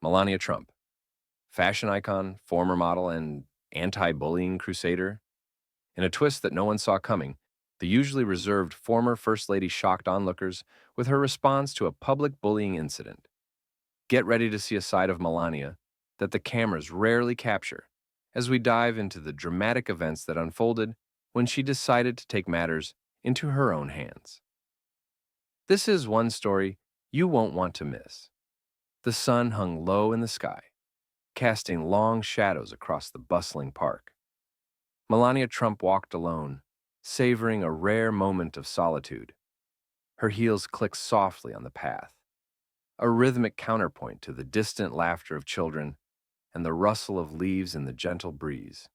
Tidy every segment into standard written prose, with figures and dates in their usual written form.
Melania Trump, fashion icon, former model, and anti-bullying crusader. In a twist that no one saw coming, the usually reserved former First Lady shocked onlookers with her response to a public bullying incident. Get ready to see a side of Melania that the cameras rarely capture as we dive into the dramatic events that unfolded when she decided to take matters into her own hands. This is one story you won't want to miss. The sun hung low in the sky, casting long shadows across the bustling park. Melania Trump walked alone, savoring a rare moment of solitude. Her heels clicked softly on the path, a rhythmic counterpoint to the distant laughter of children and the rustle of leaves in the gentle breeze.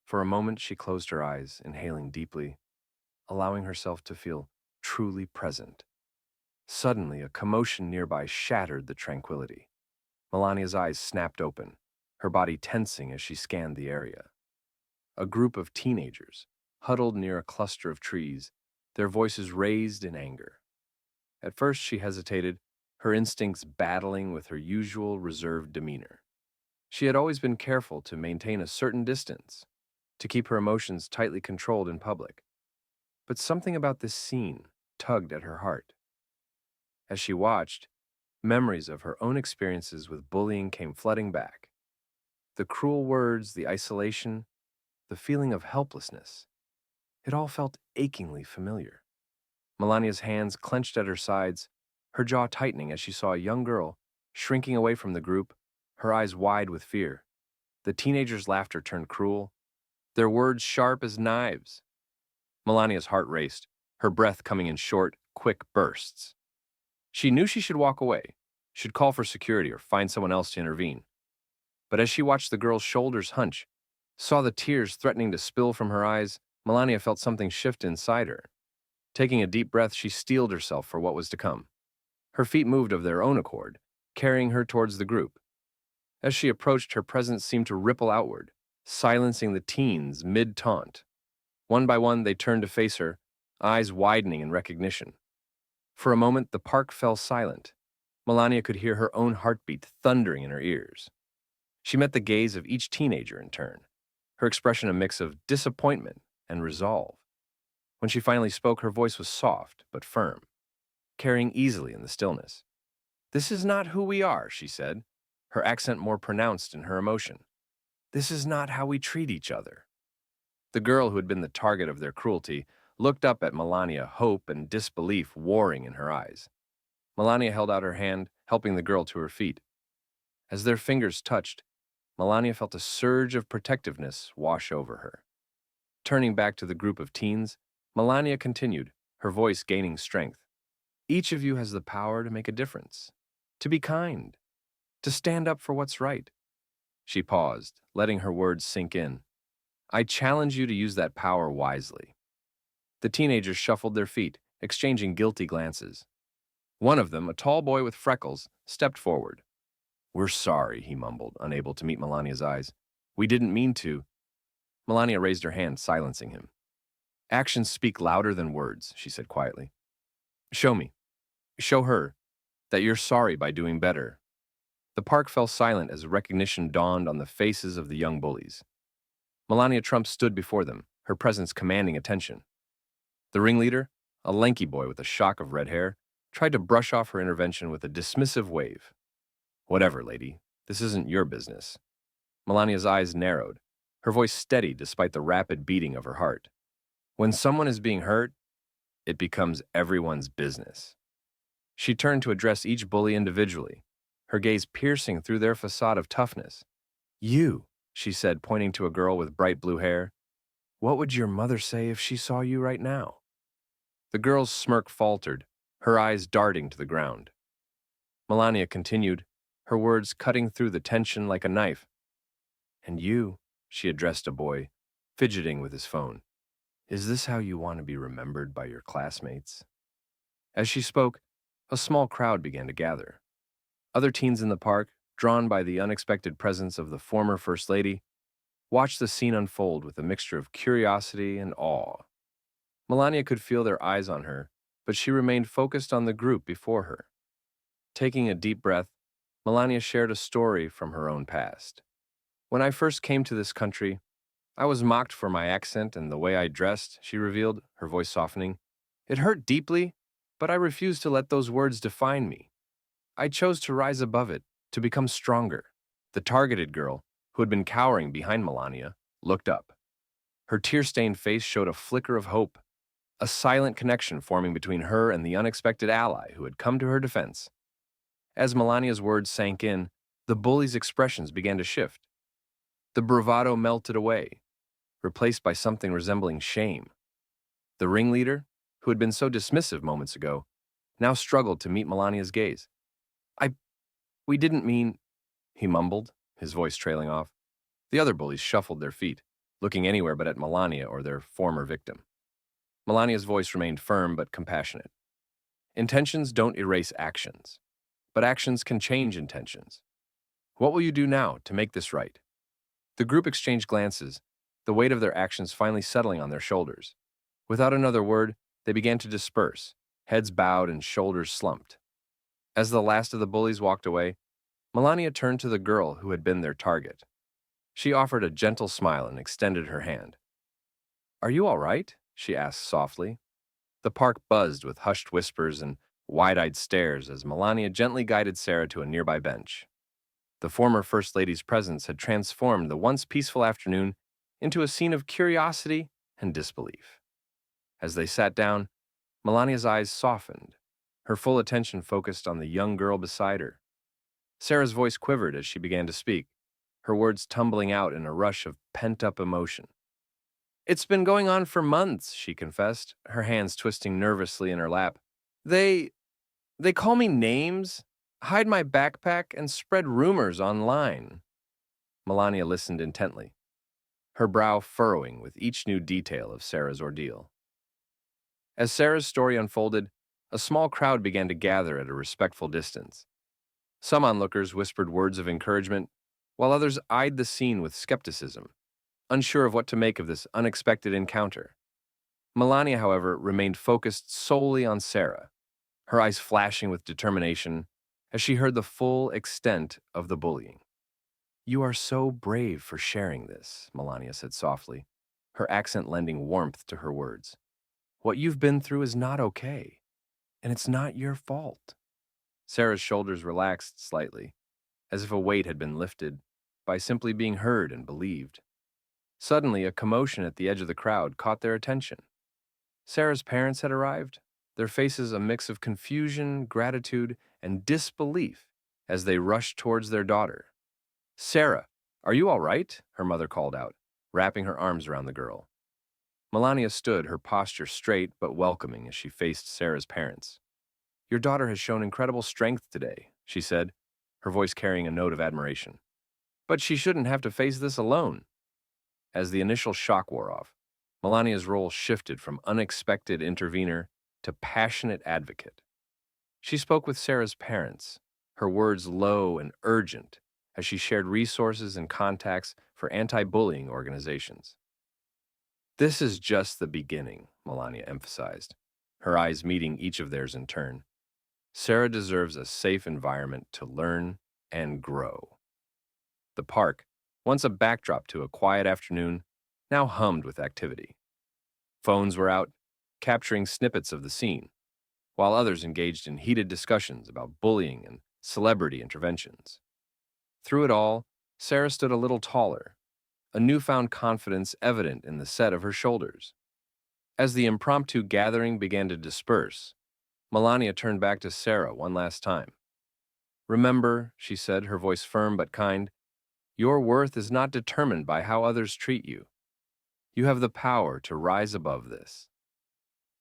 For a moment, she closed her eyes, inhaling deeply, allowing herself to feel truly present. Suddenly, a commotion nearby shattered the tranquility. Melania's eyes snapped open, her body tensing as she scanned the area. A group of teenagers, huddled near a cluster of trees, their voices raised in anger. At first, she hesitated, her instincts battling with her usual reserved demeanor. She had always been careful to maintain a certain distance, to keep her emotions tightly controlled in public. But something about this scene tugged at her heart. As she watched, memories of her own experiences with bullying came flooding back. The cruel words, the isolation, the feeling of helplessness. It all felt achingly familiar. Melania's hands clenched at her sides, her jaw tightening as she saw a young girl shrinking away from the group, her eyes wide with fear. The teenagers' laughter turned cruel, their words sharp as knives. Melania's heart raced, her breath coming in short, quick bursts. She knew she should walk away, should call for security or find someone else to intervene. But as she watched the girl's shoulders hunch, saw the tears threatening to spill from her eyes, Melania felt something shift inside her. Taking a deep breath, she steeled herself for what was to come. Her feet moved of their own accord, carrying her towards the group. As she approached, her presence seemed to ripple outward, silencing the teens mid-taunt. One by one, they turned to face her, eyes widening in recognition. For a moment, the park fell silent. Melania could hear her own heartbeat thundering in her ears. She met the gaze of each teenager in turn, her expression a mix of disappointment and resolve. When she finally spoke, her voice was soft but firm, carrying easily in the stillness. "This is not who we are," she said, her accent more pronounced in her emotion. "This is not how we treat each other." The girl who had been the target of their cruelty looked up at Melania, hope and disbelief warring in her eyes. Melania held out her hand, helping the girl to her feet. As their fingers touched, Melania felt a surge of protectiveness wash over her. Turning back to the group of teens, Melania continued, her voice gaining strength. "Each of you has the power to make a difference, to be kind, to stand up for what's right." She paused, letting her words sink in. "I challenge you to use that power wisely." The teenagers shuffled their feet, exchanging guilty glances. One of them, a tall boy with freckles, stepped forward. "We're sorry," he mumbled, unable to meet Melania's eyes. "We didn't mean to." Melania raised her hand, silencing him. "Actions speak louder than words," she said quietly. "Show me. Show her that you're sorry by doing better." The park fell silent as recognition dawned on the faces of the young bullies. Melania Trump stood before them, her presence commanding attention. The ringleader, a lanky boy with a shock of red hair, tried to brush off her intervention with a dismissive wave. "Whatever, lady. This isn't your business." Melania's eyes narrowed, her voice steady despite the rapid beating of her heart. When someone is being hurt, it becomes everyone's business. She turned to address each bully individually, her gaze piercing through their facade of toughness. "You," she said, pointing to a girl with bright blue hair. "What would your mother say if she saw you right now?" The girl's smirk faltered, her eyes darting to the ground. Melania continued, her words cutting through the tension like a knife. "And you," she addressed a boy, fidgeting with his phone. "Is this how you want to be remembered by your classmates?" As she spoke, a small crowd began to gather. Other teens in the park, drawn by the unexpected presence of the former First Lady, watched the scene unfold with a mixture of curiosity and awe. Melania could feel their eyes on her, but she remained focused on the group before her. Taking a deep breath, Melania shared a story from her own past. When I first came to this country, I was mocked for my accent and the way I dressed, she revealed, her voice softening. It hurt deeply, but I refused to let those words define me. I chose to rise above it, to become stronger. The targeted girl, who had been cowering behind Melania, looked up. Her tear-stained face showed a flicker of hope, a silent connection forming between her and the unexpected ally who had come to her defense. As Melania's words sank in, the bully's expressions began to shift. The bravado melted away, replaced by something resembling shame. The ringleader, who had been so dismissive moments ago, now struggled to meet Melania's gaze. I, we didn't mean, he mumbled, his voice trailing off. The other bullies shuffled their feet, looking anywhere but at Melania or their former victim. Melania's voice remained firm but compassionate. Intentions don't erase actions, but actions can change intentions. What will you do now to make this right? The group exchanged glances, the weight of their actions finally settling on their shoulders. Without another word, they began to disperse, heads bowed and shoulders slumped. As the last of the bullies walked away, Melania turned to the girl who had been their target. She offered a gentle smile and extended her hand. "Are you all right?" she asked softly. The park buzzed with hushed whispers and wide-eyed stares as Melania gently guided Sarah to a nearby bench. The former First Lady's presence had transformed the once peaceful afternoon into a scene of curiosity and disbelief. As they sat down, Melania's eyes softened, her full attention focused on the young girl beside her. Sarah's voice quivered as she began to speak, her words tumbling out in a rush of pent-up emotion. "It's been going on for months," she confessed, her hands twisting nervously in her lap. They call me names, hide my backpack, and spread rumors online." Melania listened intently, her brow furrowing with each new detail of Sarah's ordeal. As Sarah's story unfolded, a small crowd began to gather at a respectful distance. Some onlookers whispered words of encouragement, while others eyed the scene with skepticism, unsure of what to make of this unexpected encounter. Melania, however, remained focused solely on Sarah, her eyes flashing with determination as she heard the full extent of the bullying. "You are so brave for sharing this," Melania said softly, her accent lending warmth to her words. "What you've been through is not okay, and it's not your fault." Sarah's shoulders relaxed slightly, as if a weight had been lifted by simply being heard and believed. Suddenly, a commotion at the edge of the crowd caught their attention. Sarah's parents had arrived, their faces a mix of confusion, gratitude, and disbelief as they rushed towards their daughter. "Sarah, are you all right?" her mother called out, wrapping her arms around the girl. Melania stood, her posture straight but welcoming as she faced Sarah's parents. "Your daughter has shown incredible strength today," she said, her voice carrying a note of admiration. "But she shouldn't have to face this alone." As the initial shock wore off, Melania's role shifted from unexpected intervener to passionate advocate. She spoke with Sarah's parents, her words low and urgent as she shared resources and contacts for anti-bullying organizations. "This is just the beginning," Melania emphasized, her eyes meeting each of theirs in turn. "Sarah deserves a safe environment to learn and grow." The park, once a backdrop to a quiet afternoon, now hummed with activity. Phones were out, capturing snippets of the scene, while others engaged in heated discussions about bullying and celebrity interventions. Through it all, Sarah stood a little taller, a newfound confidence evident in the set of her shoulders. As the impromptu gathering began to disperse, Melania turned back to Sarah one last time. "Remember," she said, her voice firm but kind, "your worth is not determined by how others treat you. You have the power to rise above this."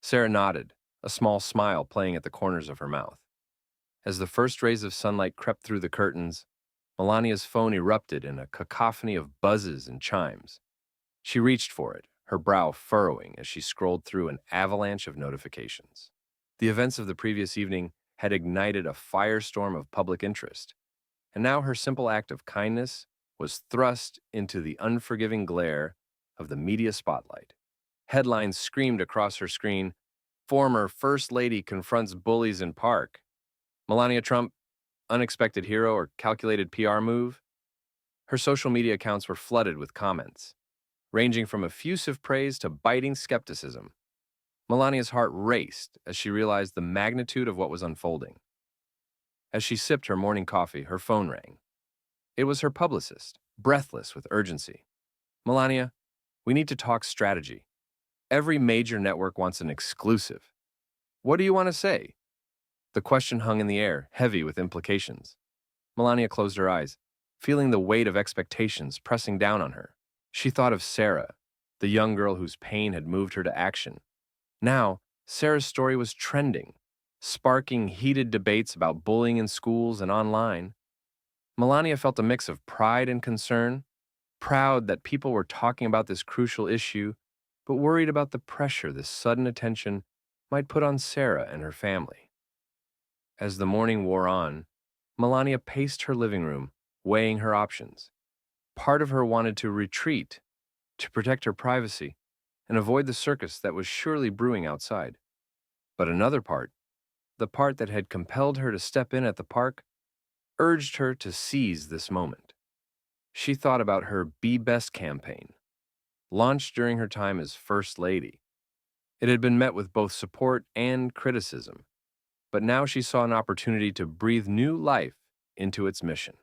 Sarah nodded, a small smile playing at the corners of her mouth. As the first rays of sunlight crept through the curtains, Melania's phone erupted in a cacophony of buzzes and chimes. She reached for it, her brow furrowing as she scrolled through an avalanche of notifications. The events of the previous evening had ignited a firestorm of public interest, and now her simple act of kindness was thrust into the unforgiving glare of the media spotlight. Headlines screamed across her screen, "Former First Lady confronts bullies in park." Melania Trump, unexpected hero, or calculated PR move. Her social media accounts were flooded with comments, ranging from effusive praise to biting skepticism. Melania's heart raced as she realized the magnitude of what was unfolding. As she sipped her morning coffee, her phone rang. It was her publicist, breathless with urgency. Melania, we need to talk strategy. Every major network wants an exclusive. What do you want to say? The question hung in the air, heavy with implications. Melania closed her eyes, feeling the weight of expectations pressing down on her. She thought of Sarah, the young girl whose pain had moved her to action. Now, Sarah's story was trending, sparking heated debates about bullying in schools and online. Melania felt a mix of pride and concern, proud that people were talking about this crucial issue, but worried about the pressure this sudden attention might put on Sarah and her family. As the morning wore on, Melania paced her living room, weighing her options. Part of her wanted to retreat, to protect her privacy, and avoid the circus that was surely brewing outside. But another part, the part that had compelled her to step in at the park, urged her to seize this moment. She thought about her Be Best campaign, launched during her time as First Lady. It had been met with both support and criticism, but now she saw an opportunity to breathe new life into its mission.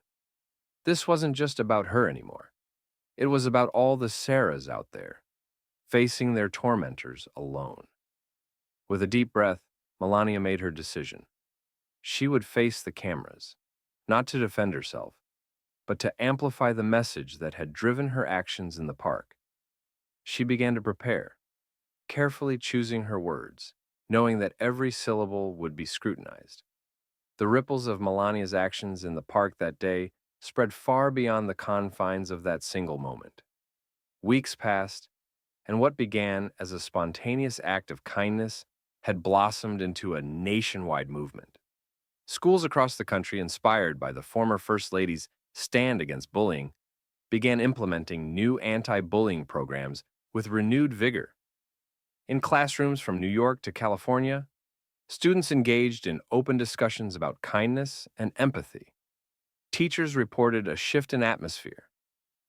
This wasn't just about her anymore. It was about all the Sarahs out there, facing their tormentors alone. With a deep breath, Melania made her decision. She would face the cameras, not to defend herself, but to amplify the message that had driven her actions in the park. She began to prepare, carefully choosing her words, knowing that every syllable would be scrutinized. The ripples of Melania's actions in the park that day spread far beyond the confines of that single moment. Weeks passed, and what began as a spontaneous act of kindness had blossomed into a nationwide movement. Schools across the country, inspired by the former First Lady's stand against bullying, began implementing new anti-bullying programs with renewed vigor. In classrooms from New York to California, students engaged in open discussions about kindness and empathy. Teachers reported a shift in atmosphere,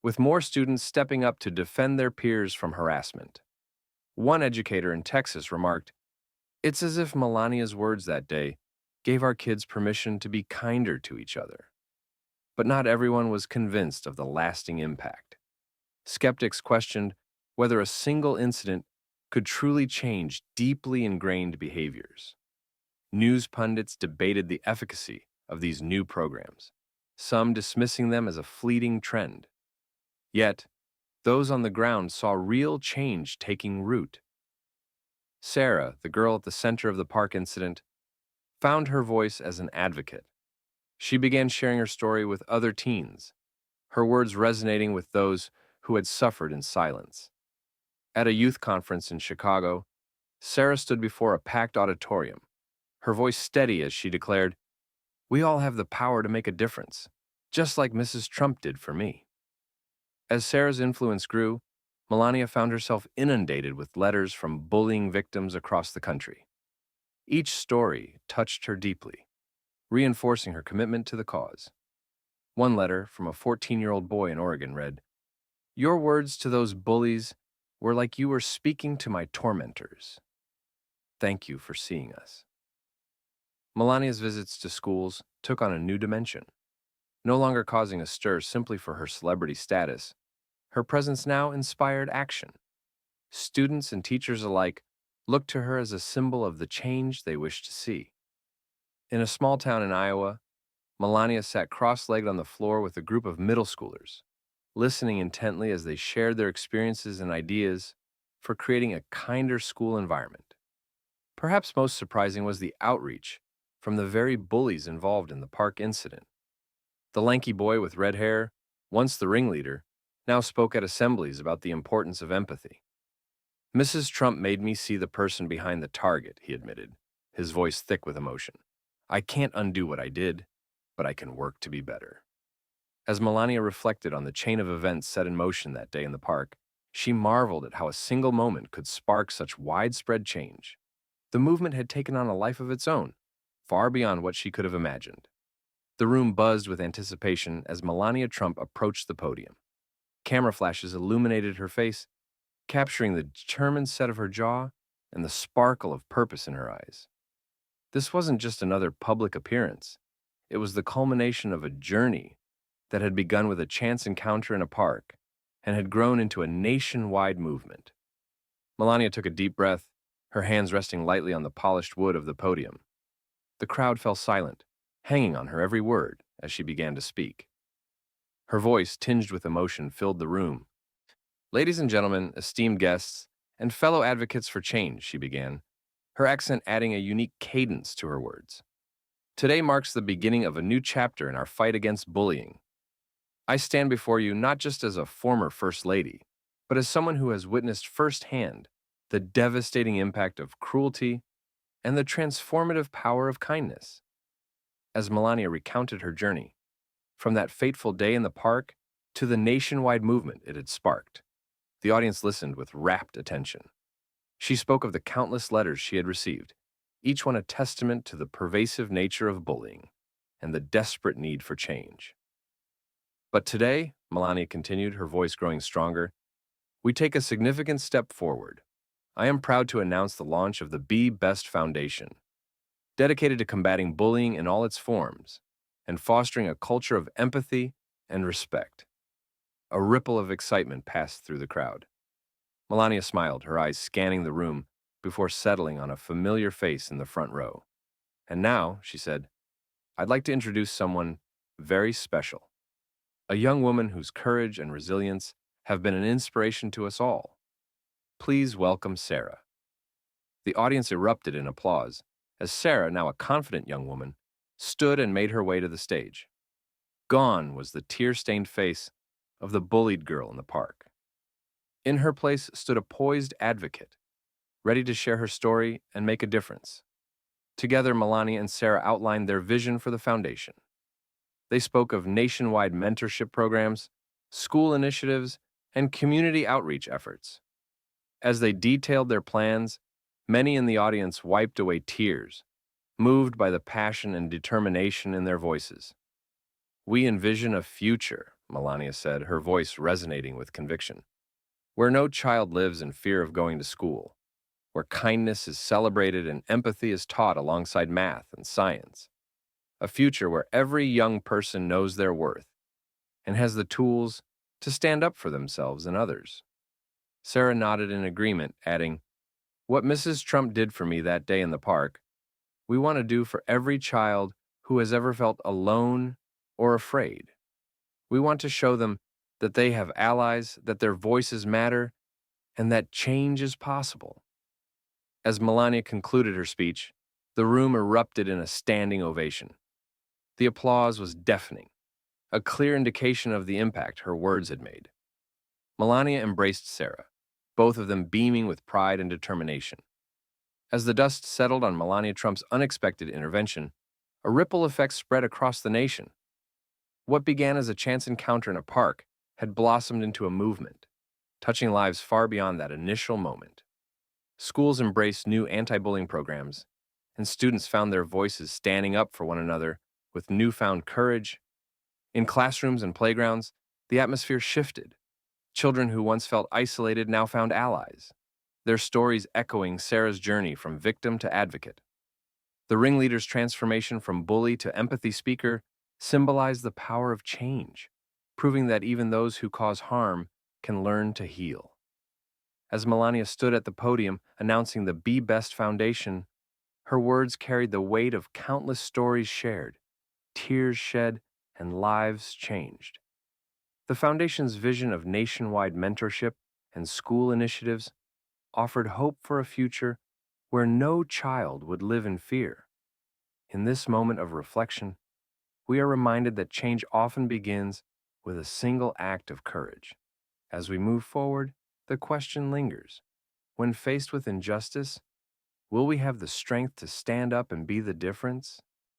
with more students stepping up to defend their peers from harassment. One educator in Texas remarked, "It's as if Melania's words that day gave our kids permission to be kinder to each other." But not everyone was convinced of the lasting impact. Skeptics questioned whether a single incident could truly change deeply ingrained behaviors. News pundits debated the efficacy of these new programs, some dismissing them as a fleeting trend. Yet, those on the ground saw real change taking root. Sarah, the girl at the center of the park incident, found her voice as an advocate. She began sharing her story with other teens, her words resonating with those who had suffered in silence. At a youth conference in Chicago, Sarah stood before a packed auditorium, her voice steady as she declared, "We all have the power to make a difference, just like Mrs. Trump did for me." As Sarah's influence grew, Melania found herself inundated with letters from bullying victims across the country. Each story touched her deeply, reinforcing her commitment to the cause. One letter from a 14-year-old boy in Oregon read, "Your words to those bullies were like you were speaking to my tormentors. Thank you for seeing us." Melania's visits to schools took on a new dimension, no longer causing a stir simply for her celebrity status. Her presence now inspired action. Students and teachers alike looked to her as a symbol of the change they wished to see. In a small town in Iowa, Melania sat cross-legged on the floor with a group of middle schoolers, listening intently as they shared their experiences and ideas for creating a kinder school environment. Perhaps most surprising was the outreach from the very bullies involved in the park incident. The lanky boy with red hair, once the ringleader, now spoke at assemblies about the importance of empathy. "Mrs. Trump made me see the person behind the target," he admitted, his voice thick with emotion. "I can't undo what I did, but I can work to be better." As Melania reflected on the chain of events set in motion that day in the park, she marveled at how a single moment could spark such widespread change. The movement had taken on a life of its own, far beyond what she could have imagined. The room buzzed with anticipation as Melania Trump approached the podium. Camera flashes illuminated her face, capturing the determined set of her jaw and the sparkle of purpose in her eyes. This wasn't just another public appearance. It was the culmination of a journey that had begun with a chance encounter in a park and had grown into a nationwide movement. Melania took a deep breath, her hands resting lightly on the polished wood of the podium. The crowd fell silent, hanging on her every word as she began to speak. Her voice, tinged with emotion, filled the room. "Ladies and gentlemen, esteemed guests, and fellow advocates for change," she began, her accent adding a unique cadence to her words. "Today marks the beginning of a new chapter in our fight against bullying. I stand before you not just as a former First Lady, but as someone who has witnessed firsthand the devastating impact of cruelty and the transformative power of kindness." As Melania recounted her journey, from that fateful day in the park to the nationwide movement it had sparked, the audience listened with rapt attention. She spoke of the countless letters she had received, each one a testament to the pervasive nature of bullying and the desperate need for change. "But today," Melania continued, her voice growing stronger, "we take a significant step forward. I am proud to announce the launch of the Be Best Foundation, dedicated to combating bullying in all its forms and fostering a culture of empathy and respect." A ripple of excitement passed through the crowd. Melania smiled, her eyes scanning the room before settling on a familiar face in the front row. "And now," she said, "I'd like to introduce someone very special. A young woman whose courage and resilience have been an inspiration to us all. Please welcome Sarah." The audience erupted in applause as Sarah, now a confident young woman, stood and made her way to the stage. Gone was the tear-stained face of the bullied girl in the park. In her place stood a poised advocate, ready to share her story and make a difference. Together, Melania and Sarah outlined their vision for the foundation. They spoke of nationwide mentorship programs, school initiatives, and community outreach efforts. As they detailed their plans, many in the audience wiped away tears, moved by the passion and determination in their voices. "We envision a future," Melania said, her voice resonating with conviction, "where no child lives in fear of going to school, where kindness is celebrated and empathy is taught alongside math and science. A future where every young person knows their worth and has the tools to stand up for themselves and others." Sarah nodded in agreement, adding, "What Mrs. Trump did for me that day in the park, we want to do for every child who has ever felt alone or afraid. We want to show them that they have allies, that their voices matter, and that change is possible." As Melania concluded her speech, the room erupted in a standing ovation. The applause was deafening, a clear indication of the impact her words had made. Melania embraced Sarah, both of them beaming with pride and determination. As the dust settled on Melania Trump's unexpected intervention, a ripple effect spread across the nation. What began as a chance encounter in a park had blossomed into a movement, touching lives far beyond that initial moment. Schools embraced new anti-bullying programs, and students found their voices standing up for one another with newfound courage. In classrooms and playgrounds, the atmosphere shifted. Children who once felt isolated now found allies, their stories echoing Sarah's journey from victim to advocate. The ringleader's transformation from bully to empathy speaker symbolized the power of change, proving that even those who cause harm can learn to heal. As Melania stood at the podium announcing the Be Best Foundation, her words carried the weight of countless stories shared, tears shed, and lives changed. The foundation's vision of nationwide mentorship and school initiatives offered hope for a future where no child would live in fear. In this moment of reflection, we are reminded that change often begins with a single act of courage. As we move forward, the question lingers. When faced with injustice, will we have the strength to stand up and be the difference?